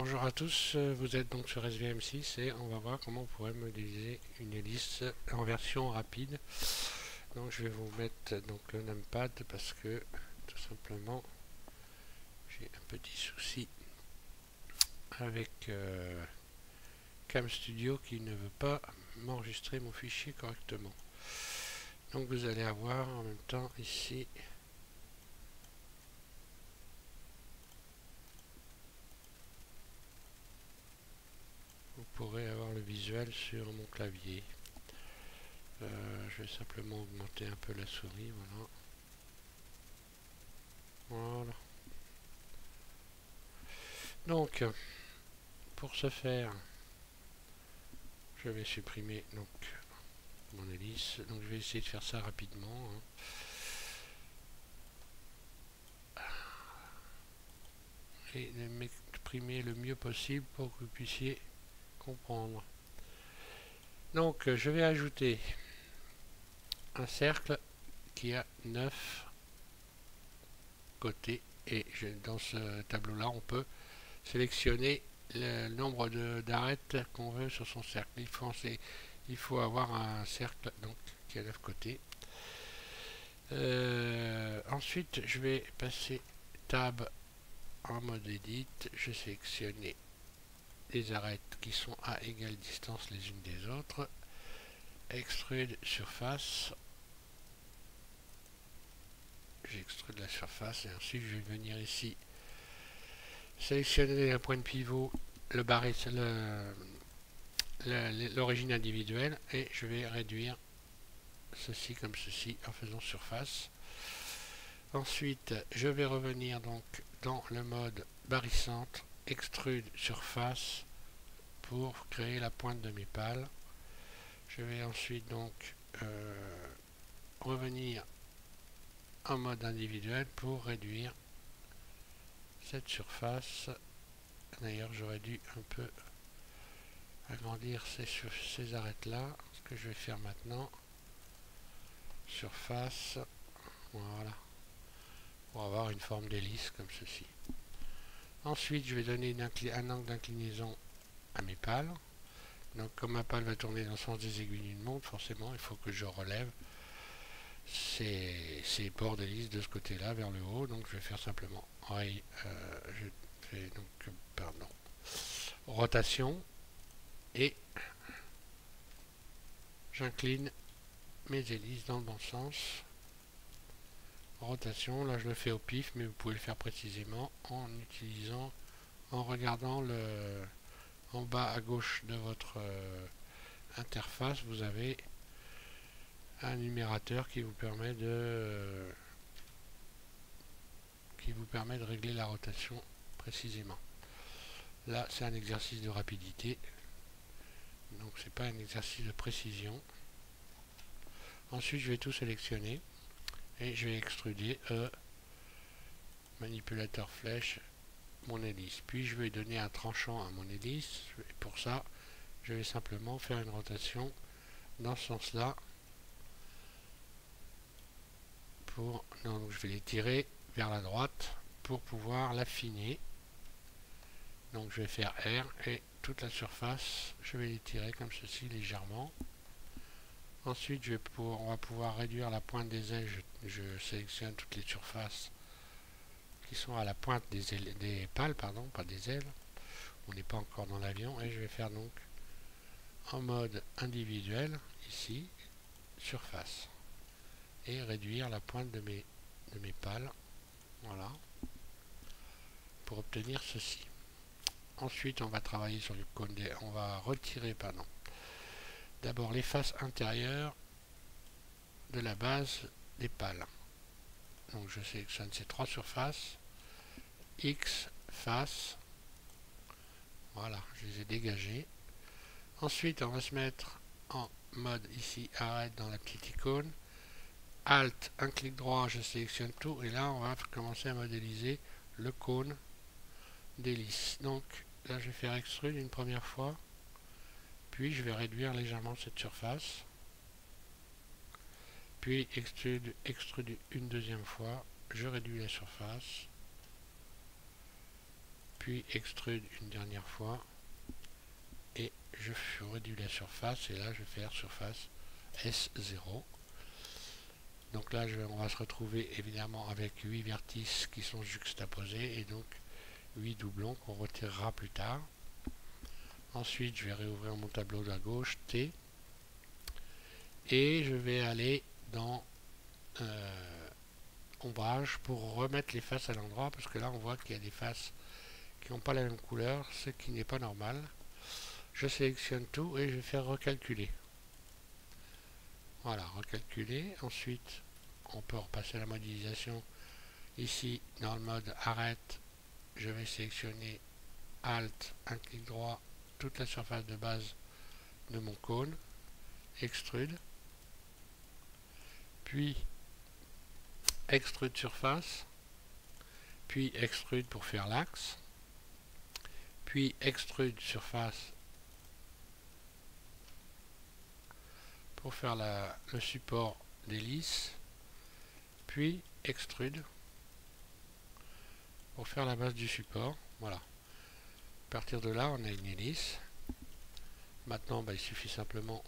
Bonjour à tous, vous êtes donc sur SVM6 et on va voir comment on pourrait modéliser une hélice en version rapide. Donc je vais vous mettre donc le numpad parce que tout simplement j'ai un petit souci avec CamStudio qui ne veut pas m'enregistrer mon fichier correctement. Donc vous allez avoir en même temps ici vous pourrez avoir le visuel sur mon clavier. Je vais simplement augmenter un peu la souris, voilà. Voilà. Donc, pour ce faire, je vais supprimer donc mon hélice. Donc, je vais essayer de faire ça rapidement. Et de m'exprimer le mieux possible pour que vous puissiez comprendre. Donc, je vais ajouter un cercle qui a 9 côtés. Et dans ce tableau-là, on peut sélectionner le nombre d'arêtes qu'on veut sur son cercle. Il faut avoir un cercle donc, qui a 9 côtés. Ensuite, je vais passer Tab en mode Edit. Je vais sélectionner les arêtes qui sont à égale distance les unes des autres. Extrude surface. J'extrude la surface et ensuite je vais venir ici sélectionner un point de pivot, l'origine individuelle et je vais réduire ceci comme ceci en faisant surface. Ensuite, je vais revenir donc dans le mode barycentre, extrude surface pour créer la pointe de mes pales. Je vais ensuite donc revenir en mode individuel pour réduire cette surface. D'ailleurs, j'aurais dû un peu agrandir ces arêtes là. Ce que je vais faire maintenant, surface, voilà, pour avoir une forme d'hélice comme ceci. Ensuite, je vais donner un angle d'inclinaison à mes pales. Donc, comme ma pale va tourner dans le sens des aiguilles d'une montre, forcément, il faut que je relève ces bords d'hélice de ce côté-là vers le haut. Donc, je vais faire simplement je fais donc, rotation et j'incline mes hélices dans le bon sens. Rotation, là je le fais au pif, mais vous pouvez le faire précisément en regardant en bas à gauche de votre interface, vous avez un numérateur qui vous permet de régler la rotation précisément. Là c'est un exercice de rapidité, donc c'est pas un exercice de précision. Ensuite je vais tout sélectionner et je vais extruder manipulateur flèche mon hélice. Puis je vais donner un tranchant à mon hélice. Et pour ça, je vais simplement faire une rotation dans ce sens-là. Donc je vais l'étirer vers la droite pour pouvoir l'affiner. Donc je vais faire R et toute la surface, je vais l'étirer comme ceci légèrement. Ensuite, on va pouvoir réduire la pointe des ailes. Je sélectionne toutes les surfaces qui sont à la pointe des pales, pardon, pas des ailes. On n'est pas encore dans l'avion et je vais faire donc en mode individuel ici, surface, et réduire la pointe de mes pales, voilà, pour obtenir ceci. Ensuite, on va travailler sur le cône on va retirer, d'abord les faces intérieures de la base des pales. Donc je sélectionne ces trois surfaces, X, face, voilà, je les ai dégagées. Ensuite, on va se mettre en mode ici, arrête dans la petite icône. Alt, un clic droit, je sélectionne tout. Et là, on va commencer à modéliser le cône d'hélice. Donc, là, je vais faire extrude une première fois. Puis, je vais réduire légèrement cette surface. Puis, extrude une deuxième fois. Je réduis la surface. puis extrude une dernière fois, et je réduis la surface, et là je vais faire surface S0. Donc là on va se retrouver évidemment avec 8 vertices qui sont juxtaposés, et donc 8 doublons qu'on retirera plus tard. Ensuite je vais réouvrir mon tableau de la gauche, T, et je vais aller dans ombrage pour remettre les faces à l'endroit, parce que là on voit qu'il y a des faces qui n'ont pas la même couleur, ce qui n'est pas normal. Je sélectionne tout et je vais faire recalculer. Voilà, recalculer. Ensuite on peut repasser à la modélisation. Ici dans le mode arrête, je vais sélectionner Alt, un clic droit, toute la surface de base de mon cône, extrude, puis extrude surface, puis extrude pour faire l'axe, puis extrude surface pour faire le support d'hélice, puis extrude pour faire la base du support. Voilà. À partir de là, on a une hélice. Maintenant, il suffit simplement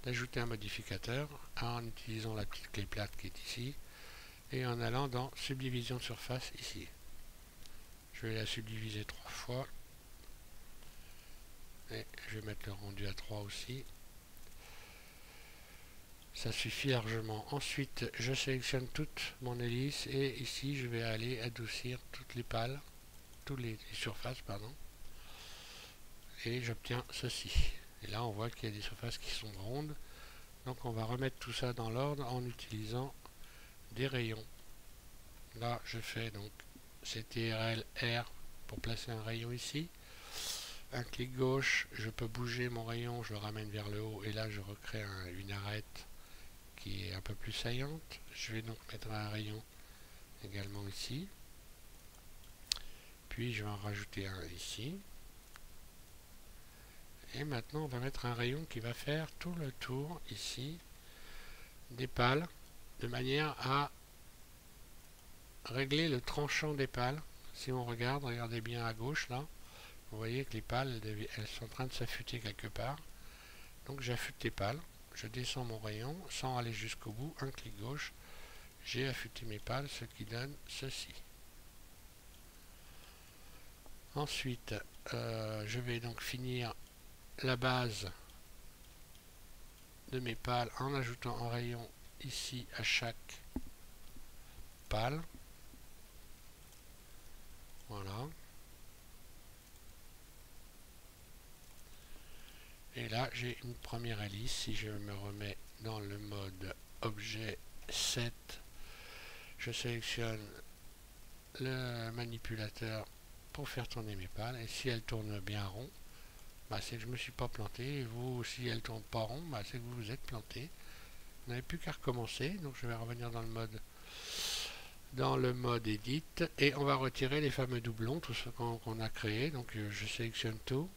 d'ajouter un modificateur en utilisant la petite clé plate qui est ici et en allant dans subdivision de surface ici. Je vais la subdiviser 3 fois et je vais mettre le rendu à 3 aussi. Ça suffit largement. Ensuite, je sélectionne toute mon hélice et ici, je vais aller adoucir toutes les pales, toutes les surfaces, pardon. Et j'obtiens ceci. Et là, on voit qu'il y a des surfaces qui sont rondes. Donc, on va remettre tout ça dans l'ordre en utilisant des rayons. Là, je fais donc CTRL R pour placer un rayon ici. Un clic gauche, je peux bouger mon rayon, je le ramène vers le haut et là, je recrée une arête qui est un peu plus saillante. Je vais donc mettre un rayon également ici. Puis je vais en rajouter un ici. Et maintenant on va mettre un rayon qui va faire tout le tour ici des pales, de manière à régler le tranchant des pales. Si on regarde, regardez bien à gauche là, vous voyez que les pales elles sont en train de s'affûter quelque part. Donc j'affûte les pales. Je descends mon rayon sans aller jusqu'au bout, un clic gauche, j'ai affûté mes pales, ce qui donne ceci. Ensuite, je vais donc finir la base de mes pales en ajoutant un rayon ici à chaque pale. Voilà. Et là, j'ai une première hélice. Si je me remets dans le mode objet 7, je sélectionne le manipulateur pour faire tourner mes pales. Et si elle tourne bien rond, c'est que je ne me suis pas planté. Et vous, si elle ne tourne pas rond, c'est que vous vous êtes planté. Vous n'avez plus qu'à recommencer. Donc je vais revenir dans le mode Edit. Et on va retirer les fameux doublons, tout ce qu'on a créé. Donc je sélectionne tout.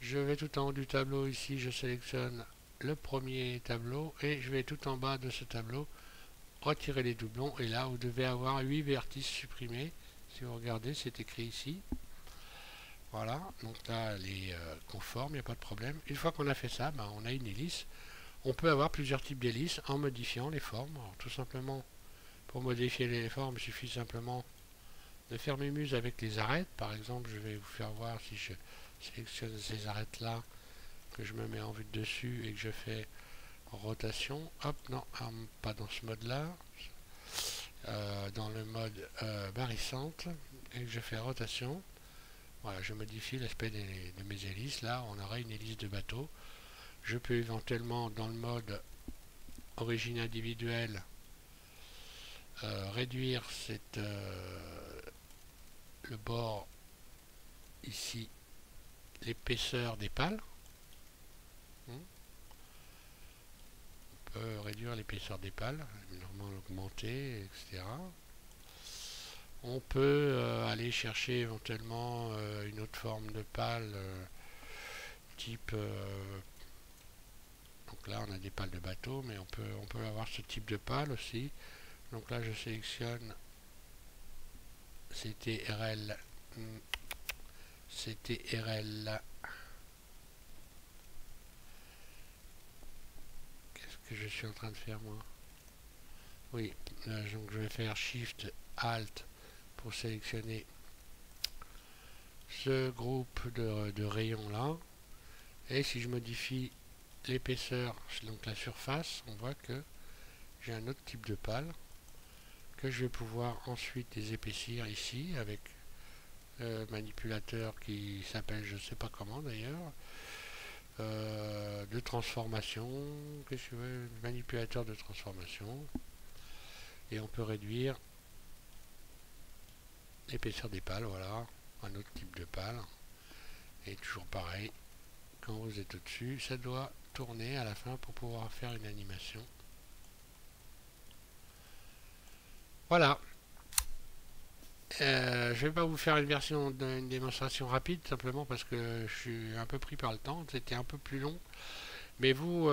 Je vais tout en haut du tableau ici, je sélectionne le premier tableau et je vais tout en bas de ce tableau retirer les doublons. Et là, vous devez avoir 8 vertices supprimés. Si vous regardez, c'est écrit ici. Voilà, donc là, elle est conforme, il n'y a pas de problème. Une fois qu'on a fait ça, on a une hélice. On peut avoir plusieurs types d'hélices en modifiant les formes. Alors, tout simplement, pour modifier les formes, il suffit simplement de faire mes muses avec les arêtes. Par exemple, je vais vous faire voir si je sélectionne ces arêtes là, que je me mets en vue de dessus et que je fais rotation. Hop, non, pas dans ce mode là, dans le mode barrissante, et que je fais rotation. Voilà, je modifie l'aspect de mes hélices. Là, on aura une hélice de bateau. Je peux éventuellement, dans le mode origine individuelle, réduire le bord ici, l'épaisseur des pales. On peut réduire l'épaisseur des pales, normalement l'augmenter, etc. On peut aller chercher éventuellement une autre forme de pale, type... donc là on a des pales de bateau, mais on peut avoir ce type de pale aussi. Donc là je sélectionne CTRL c'était RL. Qu'est-ce que je suis en train de faire moi? Oui, donc je vais faire Shift Alt pour sélectionner ce groupe de rayons là. Et si je modifie l'épaisseur, donc la surface, on voit que j'ai un autre type de pale que je vais pouvoir ensuite désépaissir ici avec manipulateur qui s'appelle je sais pas comment d'ailleurs, de transformation, qu'est-ce que je veux, manipulateur de transformation, et on peut réduire l'épaisseur des pales. Voilà, un autre type de pale, et toujours pareil, quand vous êtes au dessus ça doit tourner à la fin pour pouvoir faire une animation. Voilà. Je vais pas vous faire une démonstration rapide, simplement parce que je suis un peu pris par le temps, c'était un peu plus long. Mais vous,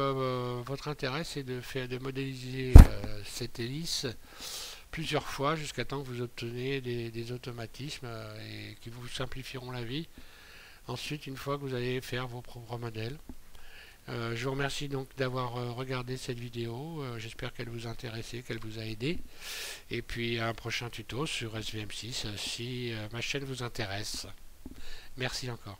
votre intérêt, c'est de modéliser cette hélice plusieurs fois jusqu'à temps que vous obtenez des automatismes et qui vous simplifieront la vie. Ensuite, une fois que vous allez faire vos propres modèles. Je vous remercie donc d'avoir regardé cette vidéo. J'espère qu'elle vous a intéressé, qu'elle vous a aidé. Et puis à un prochain tuto sur SVM6 si ma chaîne vous intéresse. Merci encore.